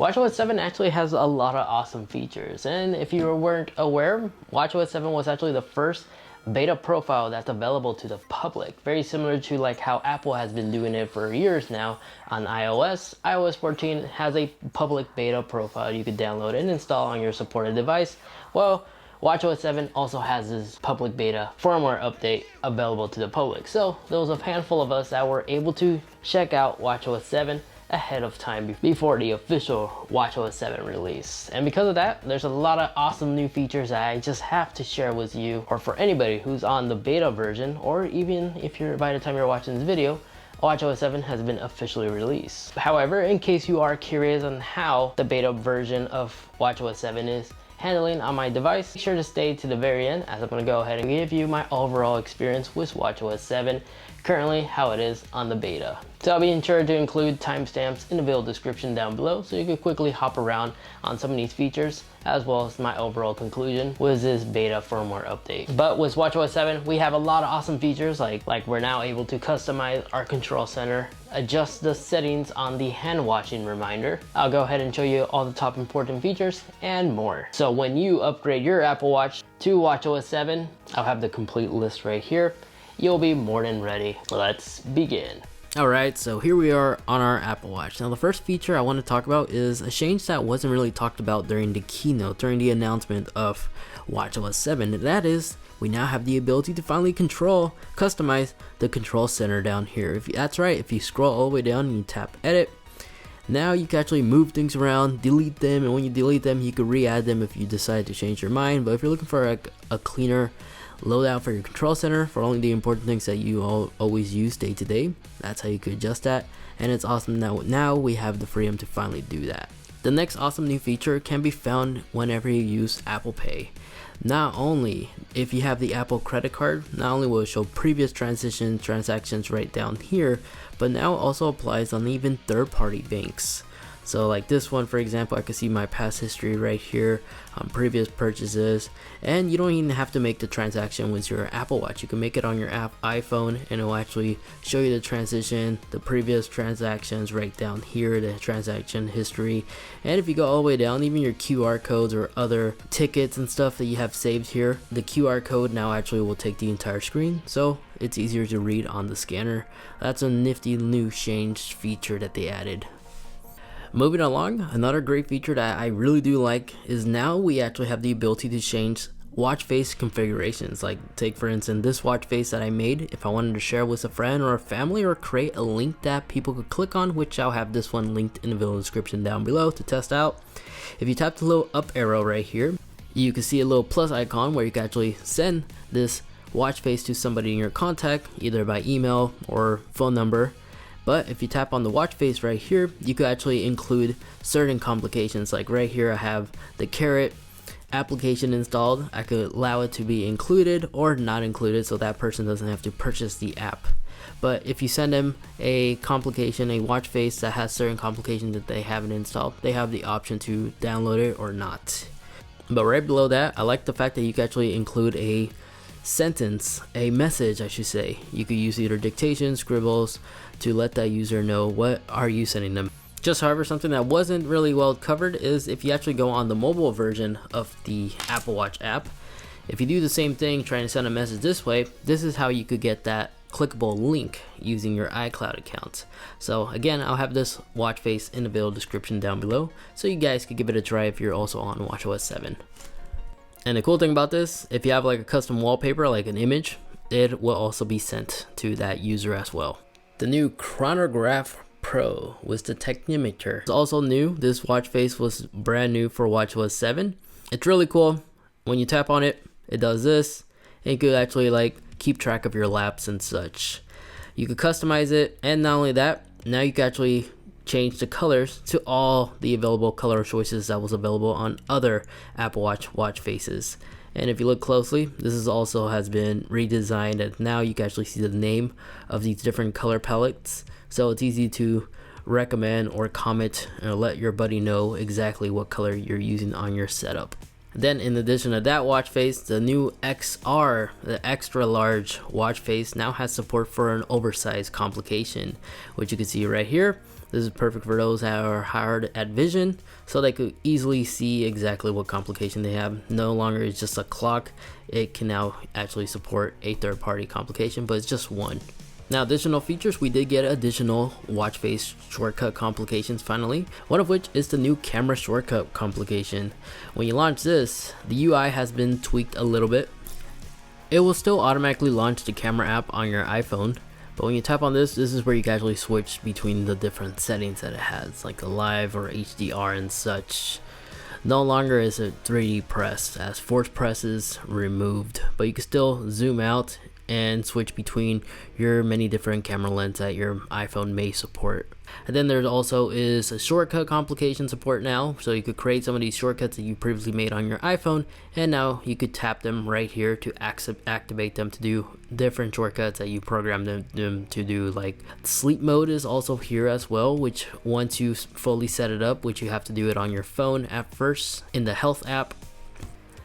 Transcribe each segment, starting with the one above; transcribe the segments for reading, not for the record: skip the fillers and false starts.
watchOS 7 actually has a lot of awesome features, and if you weren't aware, watchOS 7 was actually the first beta profile that's available to the public. Very similar to like how Apple has been doing it for years now on iOS. iOS 14 has a public beta profile you could download and install on your supported device. Well, watchOS 7 also has this public beta firmware update available to the public. So there was a handful of us that were able to check out watchOS 7 ahead of time before the official watchOS 7 release. And because of that, there's a lot of awesome new features that I just have to share with you, or for anybody who's on the beta version, or even if you're by the time you're watching this video, watchOS 7 has been officially released. However, in case you are curious on how the beta version of watchOS 7 is handling on my device, be sure to stay to the very end, as I'm going to go ahead and give you my overall experience with watchOS 7, currently how it is on the beta. So I'll be sure to include timestamps in the video description down below so you can quickly hop around on some of these features, as well as my overall conclusion with this beta firmware update. But with watchOS 7, we have a lot of awesome features like we're now able to customize our control center, adjust the settings on the hand washing reminder. I'll go ahead and show you all the top important features and more. So when you upgrade your Apple Watch to watchOS 7, I'll have the complete list right here. You'll be more than ready. Let's begin. Alright, so here we are on our Apple Watch. Now the first feature I want to talk about is a change that wasn't really talked about during the keynote, during the announcement of watchOS 7. And that is, we now have the ability to finally customize the control center down here. That's right, if you scroll all the way down and you tap edit, now you can actually move things around, delete them, and when you delete them, you can re-add them if you decide to change your mind. But if you're looking for a cleaner loadout for your control center for only the important things that you always use day to day, that's how you could adjust that. And it's awesome that now we have the freedom to finally do that. The next awesome new feature can be found whenever you use Apple Pay. Not only if you have the Apple credit card, not only will it show previous transactions right down here, but now it also applies on even third-party banks. So like this one, for example, I can see my past history right here on previous purchases, and you don't even have to make the transaction with your Apple Watch. You can make it on your iPhone and it will actually show you the previous transactions right down here, the transaction history. And if you go all the way down, even your QR codes or other tickets and stuff that you have saved here, the QR code now actually will take the entire screen, so it's easier to read on the scanner. That's a nifty new change feature that they added. Moving along, another great feature that I really do like is now we actually have the ability to change watch face configurations. Like take for instance this watch face that I made, if I wanted to share with a friend or a family or create a link that people could click on, which I'll have this one linked in the video description down below to test out. If you tap the little up arrow right here, you can see a little plus icon where you can actually send this watch face to somebody in your contact, either by email or phone number. But if you tap on the watch face right here, you could actually include certain complications. Like right here I have the Carrot application installed. I could allow it to be included or not included so that person doesn't have to purchase the app. But if you send them a watch face that has certain complications that they haven't installed, they have the option to download it or not. But right below that, I like the fact that you can actually include a message I should say. You could use either dictation, scribbles, to let that user know what are you sending them. Just however, something that wasn't really well covered is if you actually go on the mobile version of the Apple Watch app, if you do the same thing trying to send a message this way, this is how you could get that clickable link using your iCloud account. So again, I'll have this watch face in the video description down below so you guys could give it a try if you're also on watchOS 7. And the cool thing about this, if you have like a custom wallpaper, like an image, it will also be sent to that user as well. The new Chronograph Pro with the technimeter is also new. This watch face was brand new for watchOS 7. It's really cool. When you tap on it, it does this. And you could actually like keep track of your laps and such. You could customize it, and not only that, now you can actually change the colors to all the available color choices that was available on other Apple Watch faces. And if you look closely, this is also has been redesigned, and now you can actually see the name of these different color palettes, so it's easy to recommend or comment or let your buddy know exactly what color you're using on your setup. Then in addition to that watch face, the new XR, the extra large watch face, now has support for an oversized complication, which you can see right here. This is perfect for those that are hard at vision, so they could easily see exactly what complication they have. No longer is just a clock, it can now actually support a third-party complication, but it's just one. Now, additional features, we did get additional watch face shortcut complications finally, one of which is the new camera shortcut complication. When you launch this, the UI has been tweaked a little bit. It will still automatically launch the camera app on your iPhone, but when you tap on this, this is where you can actually switch between the different settings that it has, like a live or HDR and such. No longer is it 3D press, as force press is removed, but you can still zoom out and switch between your many different camera lenses that your iPhone may support. And then there also is a shortcut complication support now, so you could create some of these shortcuts that you previously made on your iPhone, and now you could tap them right here to activate them to do different shortcuts that you programmed them to do. Like sleep mode is also here as well, which once you fully set it up, which you have to do it on your phone at first in the health app.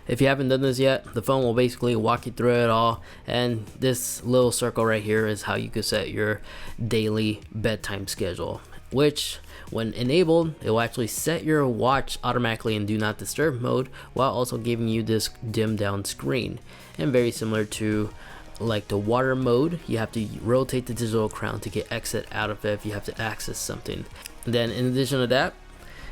If you haven't done this yet, the phone will basically walk you through it all, and this little circle right here is how you could set your daily bedtime schedule, which when enabled, it will actually set your watch automatically in do not disturb mode while also giving you this dim down screen. And very similar to like the water mode, you have to rotate the digital crown to get exit out of it if you have to access something. Then in addition to that,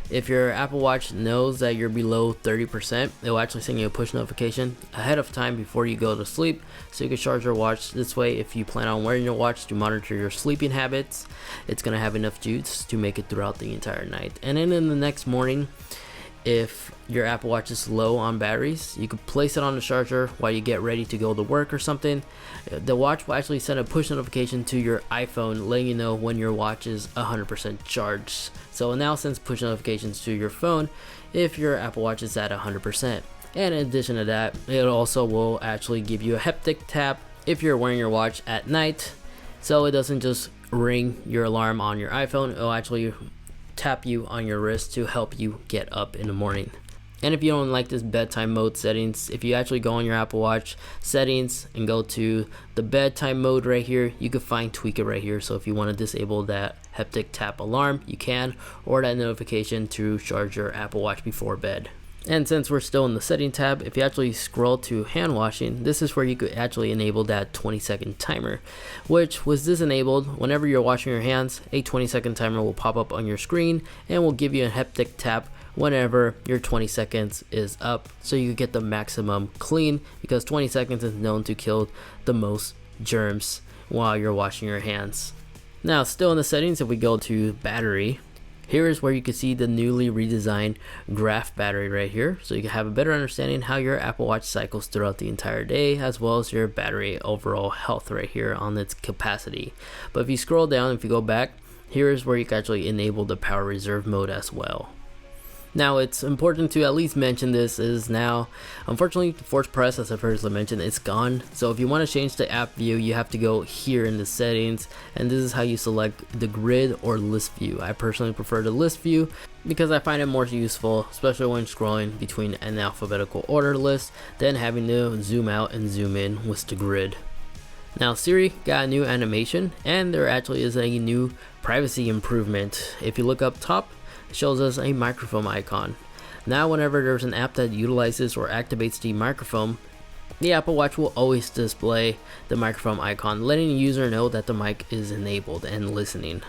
if your Apple Watch knows that you're below 30%, it will actually send you a push notification ahead of time before you go to sleep, so you can charge your watch. This way, if you plan on wearing your watch to monitor your sleeping habits, it's going to have enough juice to make it throughout the entire night. And then in the next morning, if your Apple Watch is low on batteries, you could place it on the charger while you get ready to go to work or something. The watch will actually send a push notification to your iPhone letting you know when your watch is 100% charged. So it now sends push notifications to your phone if your Apple Watch is at 100%. And in addition to that, it also will actually give you a haptic tap if you're wearing your watch at night, so it doesn't just ring your alarm on your iPhone, it will actually tap you on your wrist to help you get up in the morning. And if you don't like this bedtime mode settings, if you actually go on your Apple Watch settings and go to the bedtime mode right here, you can tweak it right here. So if you want to disable that haptic tap alarm, you can, or that notification to charge your Apple Watch before bed. And since we're still in the setting tab, if you actually scroll to hand washing, this is where you could actually enable that 20-second timer, which was disenabled. Whenever you're washing your hands, a 20-second timer will pop up on your screen and will give you a haptic tap whenever your 20 seconds is up, so you get the maximum clean, because 20 seconds is known to kill the most germs while you're washing your hands. Now, still in the settings, if we go to battery, here is where you can see the newly redesigned graph battery right here, so you can have a better understanding how your Apple Watch cycles throughout the entire day, as well as your battery overall health right here on its capacity. But if you scroll down, if you go back, here is where you can actually enable the power reserve mode as well. Now, it's important to at least mention this is now, unfortunately, the force press, as I previously mentioned, it's gone. So if you want to change the app view, you have to go here in the settings, and this is how you select the grid or list view. I personally prefer the list view because I find it more useful, especially when scrolling between an alphabetical order list than having to zoom out and zoom in with the grid. Now, Siri got a new animation, and there actually is a new privacy improvement. If you look up top, shows us a microphone icon. Now whenever there's an app that utilizes or activates the microphone, the Apple Watch will always display the microphone icon, letting the user know that the mic is enabled and listening.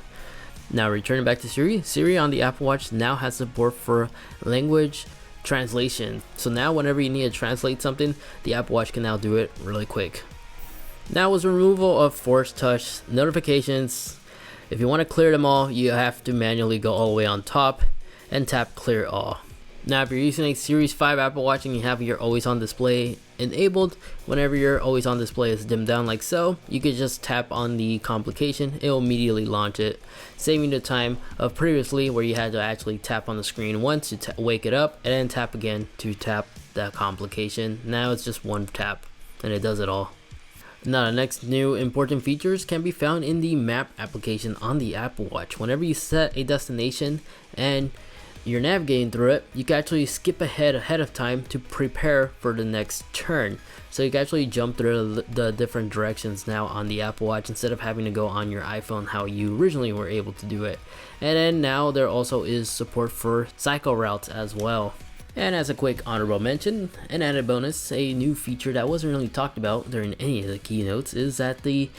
Now returning back to Siri, Siri on the Apple Watch now has support for language translation. So now whenever you need to translate something, the Apple Watch can now do it really quick. Now with removal of force touch notifications, if you want to clear them all, you have to manually go all the way on top and tap clear all. Now if you're using a Series 5 Apple Watch and you have your always on display enabled, whenever your always on display is dimmed down like so, you could just tap on the complication, it will immediately launch it, saving the time of previously where you had to actually tap on the screen once to wake it up and then tap again to tap the complication. Now it's just one tap and it does it all. Now the next new important features can be found in the map application on the Apple Watch. Whenever you set a destination and you're navigating through it, you can actually skip ahead of time to prepare for the next turn. So you can actually jump through the different directions now on the Apple Watch instead of having to go on your iPhone how you originally were able to do it. And then now there also is support for cycle routes as well. And as a quick honorable mention, an added bonus, a new feature that wasn't really talked about during any of the keynotes is that the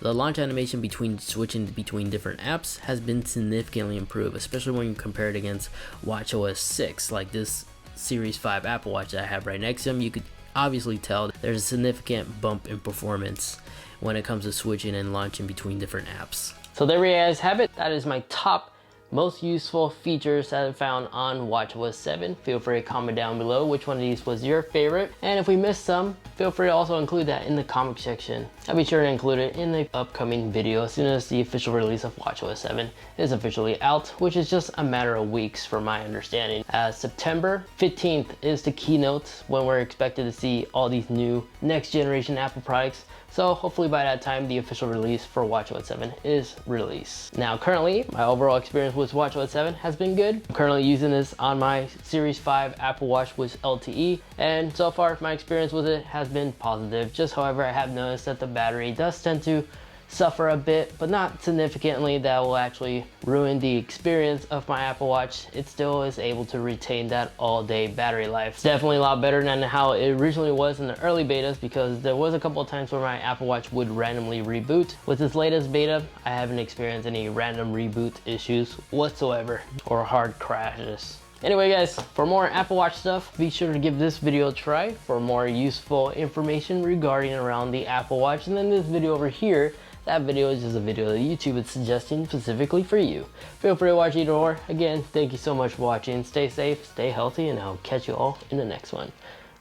launch animation between switching between different apps has been significantly improved, especially when you compare it against watchOS 6, like this Series 5 Apple Watch that I have right next to them. You could obviously tell there's a significant bump in performance when it comes to switching and launching between different apps. So there we guys have it. That is my top most useful features that I found on watchOS 7. Feel free to comment down below which one of these was your favorite. And if we missed some, feel free to also include that in the comment section. I'll be sure to include it in the upcoming video as soon as the official release of watchOS 7 is officially out, which is just a matter of weeks from my understanding. September 15th is the keynote when we're expected to see all these new next generation Apple products. So hopefully by that time, the official release for watchOS 7 is released. Now currently, my overall experience with watchOS 7 has been good. I'm currently using this on my Series 5 Apple Watch with LTE, and so far my experience with it has been positive. Just however, I have noticed that the battery does tend to suffer a bit, but not significantly that will actually ruin the experience of my Apple Watch. It still is able to retain that all-day battery life. It's definitely a lot better than how it originally was in the early betas, because there was a couple of times where my Apple Watch would randomly reboot. With this latest beta, I haven't experienced any random reboot issues whatsoever or hard crashes. Anyway guys, for more Apple Watch stuff, be sure to give this video a try for more useful information regarding around the Apple Watch. And then this video over here, that video is just a video that YouTube is suggesting specifically for you. Feel free to watch either or. Again, thank you so much for watching. Stay safe, stay healthy, and I'll catch you all in the next one.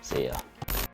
See ya.